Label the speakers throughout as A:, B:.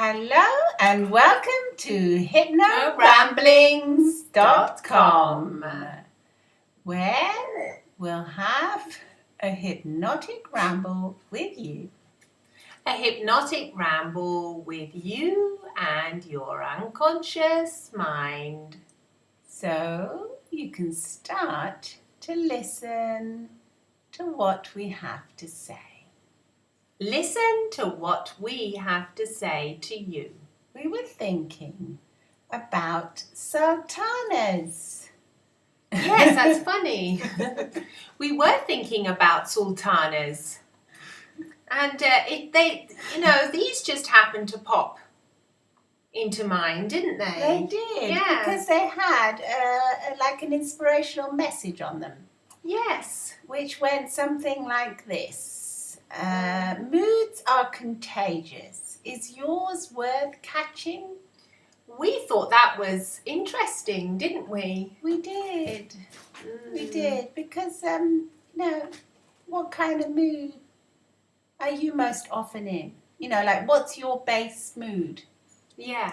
A: Hello and welcome to hypnoramblings.com, where we'll have a hypnotic ramble with you.
B: A hypnotic ramble with you and your unconscious mind.
A: So you can start to listen to what we have to say.
B: Listen to what we have to say to you.
A: We were thinking about sultanas.
B: Yes, that's funny. We were thinking about sultanas. And these just happened to pop into mind, didn't they?
A: They did,
B: Yeah.
A: because they had like an inspirational message on them.
B: Yes.
A: Which went something like this. Moods are contagious. Is yours worth catching?
B: We thought that was interesting, didn't we?
A: We did. We did, because, what kind of mood are you most often in? What's your base mood?
B: Yeah.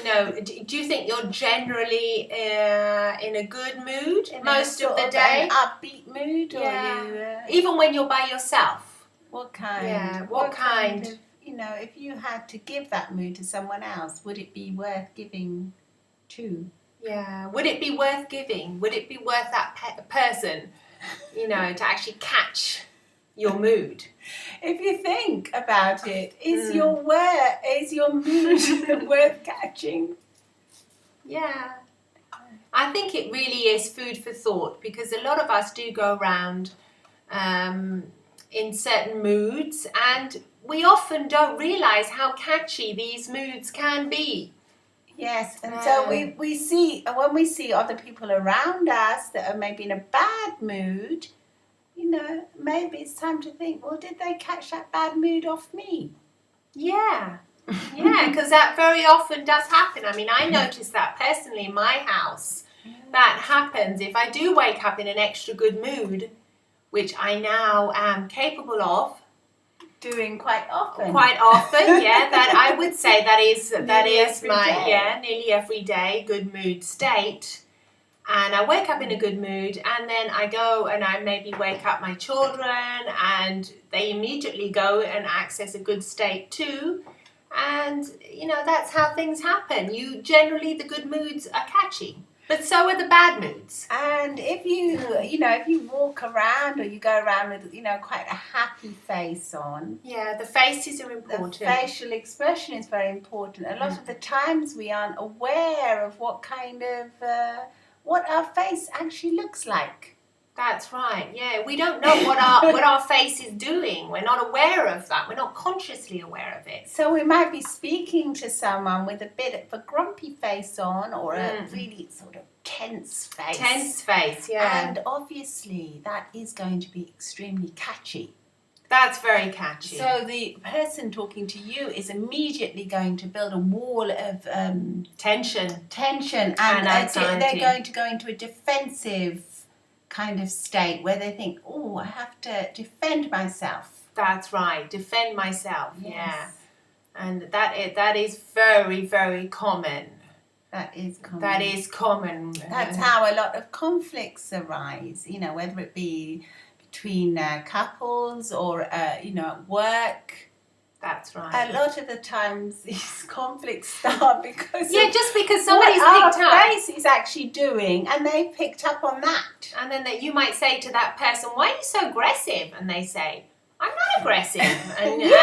B: Do you think you're generally in a good mood most of the day?
A: An upbeat mood?
B: Yeah.
A: Or
B: even when you're by yourself?
A: What kind?
B: Yeah, what kind?
A: Of, if you had to give that mood to someone else, would it be worth giving to?
B: Yeah. Would it be worth giving? Would it be worth that person, to actually catch your mood?
A: If you think about it, is your mood worth catching?
B: Yeah. I think it really is food for thought, because a lot of us do go around in certain moods, and we often don't realize how catchy these moods can be.
A: Yes, and so we see, when we see other people around us that are maybe in a bad mood, maybe it's time to think, well, did they catch that bad mood off me?
B: Yeah. Yeah, because that very often does happen. I mean, I notice that personally in my house. That happens if I do wake up in an extra good mood, which I now am capable of.
A: Doing quite often.
B: Quite often, yeah. That I would say that is my nearly every day good mood state. And I wake up in a good mood, and then I go and I maybe wake up my children, and they immediately go and access a good state too. And, that's how things happen. The good moods are catchy, but so are the bad moods.
A: And if you walk around or you go around with, quite a happy face on.
B: Yeah, the faces are important.
A: The facial expression is very important. A lot of the times we aren't aware of what kind of, what our face actually looks like.
B: That's right. Yeah, we don't know what our face is doing. We're not aware of that. We're not consciously aware of it.
A: So we might be speaking to someone with a bit of a grumpy face on, or a really sort of tense face.
B: Tense face, yeah.
A: And obviously that is going to be extremely catchy.
B: That's very catchy.
A: So the person talking to you is immediately going to build a wall of
B: tension
A: and
B: anxiety.
A: They're going to go into a defensive kind of state where they think, oh, I have to defend myself.
B: That's right, defend myself.
A: Yes.
B: Yeah, and that is very, very common.
A: That is common.
B: That's
A: how a lot of conflicts arise. Whether it be between couples or at work.
B: That's right.
A: A lot of the times these conflicts start because
B: just because somebody's
A: what
B: picked up.
A: our face is actually doing, and they picked up on that.
B: And then you might say to that person, "Why are you so aggressive?" And they say, "I'm not aggressive." And you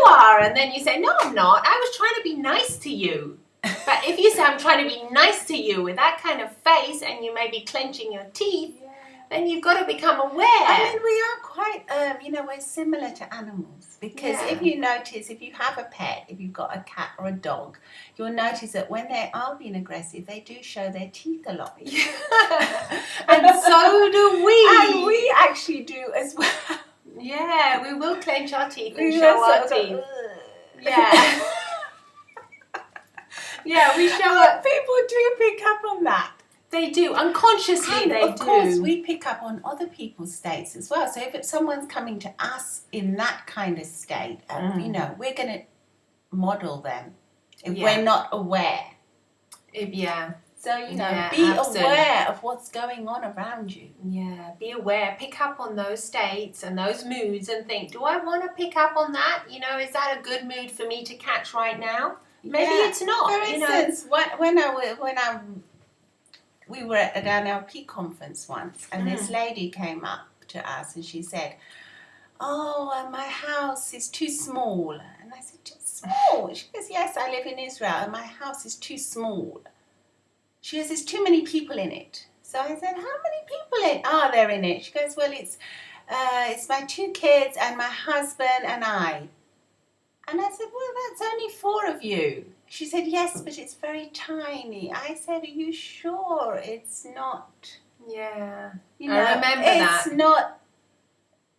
B: are. And then you say, "No, I'm not. I was trying to be nice to you." But if you say, "I'm trying to be nice to you," with that kind of face, and you may be clenching your teeth, then you've got to become aware.
A: I mean, we are quite, we're similar to animals, because if you notice, if you have a pet, if you've got a cat or a dog, you'll notice that when they are being aggressive, they do show their teeth a lot.
B: And so do we.
A: And we actually do as well.
B: Yeah, we will clench our teeth and show our teeth. Yeah. Yeah, we show up.
A: People do pick up on that.
B: They do. Unconsciously,
A: and
B: they
A: of
B: do.
A: Of course, we pick up on other people's states as well. So if someone's coming to us in that kind of state, we're going to model them if
B: Yeah.
A: we're not aware.
B: Yeah.
A: So, be
B: absolutely.
A: aware of what's going on around you.
B: Yeah, be aware. Pick up on those states and those moods and think, do I want to pick up on that? Is that a good mood for me to catch right now? Maybe it's not.
A: For instance, we were at an NLP conference once, and this lady came up to us and she said, my house is too small. And I said, too small? She goes, yes, I live in Israel and my house is too small. She goes, there's too many people in it. So I said, how many people are there in it? She goes, well, it's my 2 kids and my husband and I. And I said, well, that's only 4 of you. She said, yes, but it's very tiny. I said, are you sure it's not?
B: Yeah, I remember that.
A: It's not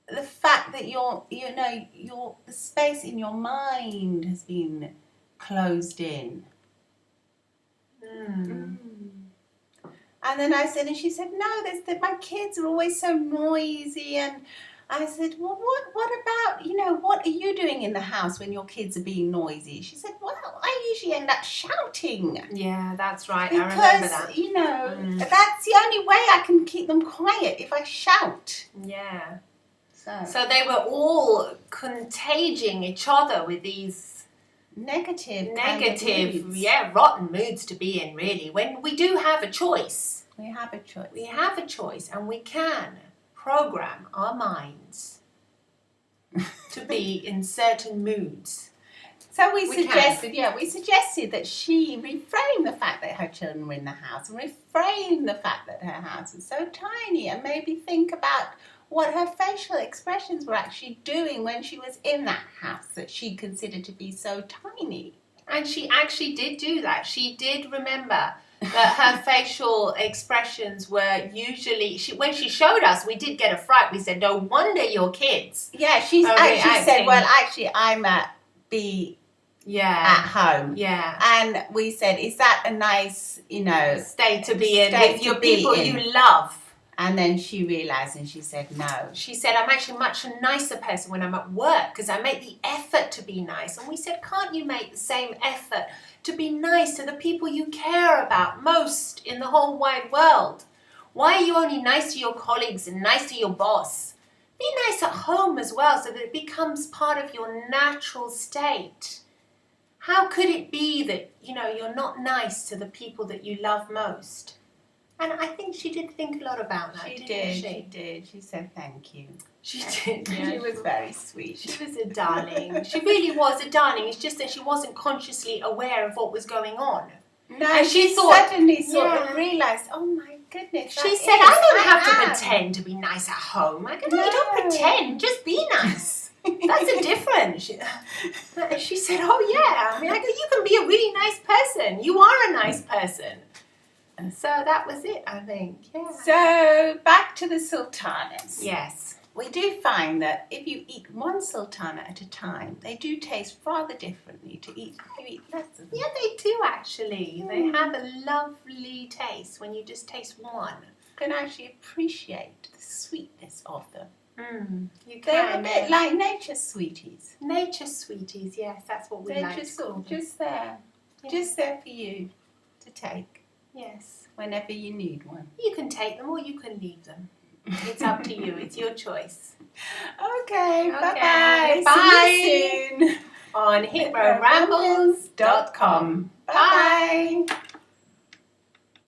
A: the fact that the space in your mind has been closed in. And then I said, and she said, no, my kids are always so noisy. And I said, well, what about, what are you doing in the house when your kids are being noisy? She said, well, I usually end up shouting.
B: Yeah, that's right.
A: Because,
B: I remember that.
A: That's the only way I can keep them quiet, if I shout.
B: Yeah.
A: So
B: they were all contaging each other with these
A: negative,
B: rotten moods to be in, really. When we do have a choice.
A: We have a choice.
B: We have a choice, and we can program our minds to be in certain moods.
A: So we suggested that she reframe the fact that her children were in the house and reframe the fact that her house is so tiny, and maybe think about what her facial expressions were actually doing when she was in that house that she considered to be so tiny.
B: And she actually did do that. She did remember that her facial expressions were usually, when she showed us, we did get a fright. We said, no wonder your kids.
A: Yeah, she actually said, well, actually, I'm at home.
B: Yeah.
A: And we said, is that a nice,
B: state to be in with your people you love?
A: And then she realised and she said, no.
B: She said, I'm actually a much nicer person when I'm at work because I make the effort to be nice. And we said, can't you make the same effort to be nice to the people you care about most in the whole wide world? Why are you only nice to your colleagues and nice to your boss? Be nice at home as well so that it becomes part of your natural state. How could it be that, you're not nice to the people that you love most? And I think she did think a lot about that,
A: She did. She said thank you.
B: She did. Yeah.
A: She was very sweet.
B: She was a darling. She really was a darling. It's just that she wasn't consciously aware of what was going on.
A: No,
B: and
A: she suddenly sort of realised, oh my goodness.
B: She said, I don't have to pretend to be nice at home. I go, no, you don't pretend, just be nice. That's a difference. She said, oh yeah. I go, you can be a really nice person. You are a nice person. So that was it, I think. Yeah.
A: So back to the sultanas.
B: Yes.
A: We do find that if you eat one sultana at a time, they do taste rather differently to eat if you eat less of them.
B: Yeah, they do actually. They have a lovely taste when you just taste one.
A: You can actually appreciate the sweetness of them.
B: You can.
A: They're a bit like nature sweeties.
B: Nature sweeties, yes, that's what we like to call them.
A: Just there. Yeah. Just there for you to take.
B: Yes.
A: Whenever you need one.
B: You can take them or you can leave them. It's up to you. It's your choice.
A: Okay. Bye-bye.
B: Bye.
A: See you soon.
B: On HypnoRambles.com.
A: Bye-bye.